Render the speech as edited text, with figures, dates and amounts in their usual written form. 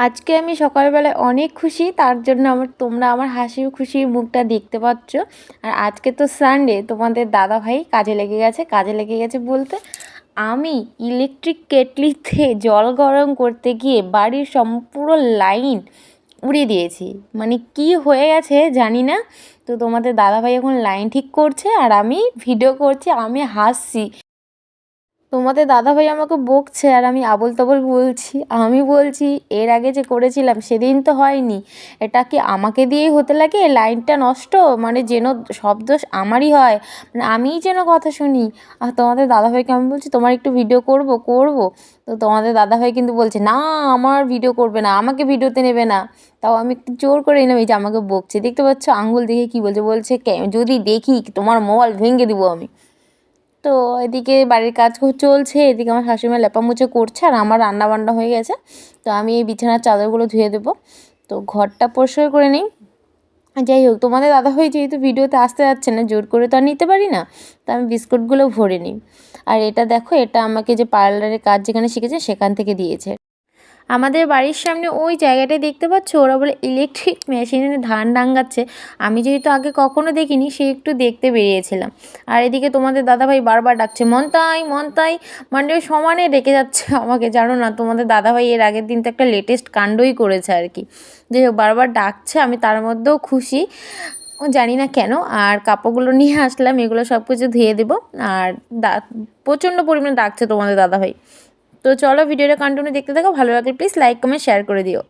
আজকে আমি সকালবেলায় অনেক খুশি, তার জন্য তোমরা আমার হাসি খুশির মুখটা দেখতে পাচ্ছ। আর আজকে তো সানডে, তোমাদের দাদাভাই কাজে লেগে গেছে বলতে আমি ইলেকট্রিক কেটলিতে জল গরম করতে গিয়ে বাড়ির পুরো লাইন উড়িয়ে দিয়েছি। মানে কি হয়ে গেছে জানি না। তো তোমাদের দাদাভাই এখন লাইন ঠিক করছে আর আমি ভিডিও করছি, আমি হাসছি। তোমাদের দাদাভাই আমাকে বকছে আর আমি আবোল তাবোল বলছি। আমি বলছি এর আগে যে করেছিলাম সেদিন তো হয়নি, এটা কি আমাকে দিয়েই হতে লাগে? লাইনটা নষ্ট, মানে যেন সব দোষ আমারই হয়, মানে আমিই যেন কথা শুনি। আর তোমাদের দাদাভাইকে আমি বলছি তোমার একটু ভিডিও করব। তো তোমাদের দাদাভাই কিন্তু বলছে না, আমার ভিডিও করবে না, আমাকে ভিডিওতে নেবে না। তাও আমি একটু জোর করে এলাম, এই যে আমাকে বকছে, দেখতে পাচ্ছ আঙ্গুল দেখে কী বলছে যদি দেখি তোমার মোবাইল ভেঙে দিব আমি। তো এদিকে বাড়ির কাজ চলছে, এদিকে আমার শাশুড়িমা লেপামুছে করছে আর আমার রান্না বান্না হয়ে গেছে। তো আমি এই বিছানার চাদরগুলো ধুয়ে দেবো, তো ঘরটা পরিষ্কার করে নিই। যাই হোক, তোমাদের দাদাভাই যেহেতু ভিডিওতে আসতে যাচ্ছে না, জোর করে তো আর নিতে পারি না, তো আমি বিস্কুটগুলো ভরে নিই। আর এটা দেখো, এটা আমাকে যে পার্লারের কাজ যেখানে শিখেছে সেখান থেকে দিয়েছে। আমাদের বাড়ির সামনে ওই জায়গাটায় দেখতে পাচ্ছ, ওরা বলে ইলেকট্রিক মেশিনে ধান ডাঙ্গাচ্ছে। আমি যেহেতু আগে কখনো দেখিনি, সে একটু দেখতে বেরিয়েছিলাম। আর এদিকে তোমাদের দাদাভাই বারবার ডাকছে মনতাই মনতাই, মানে সমানে ডেকে যাচ্ছে আমাকে। জানো না, তোমাদের দাদাভাই এর আগের দিন তো একটা লেটেস্ট কাণ্ডই করেছে আর কি। যাই হোক, বারবার ডাকছে, আমি তার মধ্যেও খুশি, জানি না কেন। আর কাপড়গুলো নিয়ে আসলাম, এগুলো সব কিছু ধুয়ে দেবো। আর প্রচণ্ড পরিমাণে ডাকছে তোমাদের দাদাভাই। তো চলো ভিডিওটা কন্টিনিউ দেখতে থাকো, ভালো লাগলে প্লিজ লাইক কমেন্ট শেয়ার করে দিও।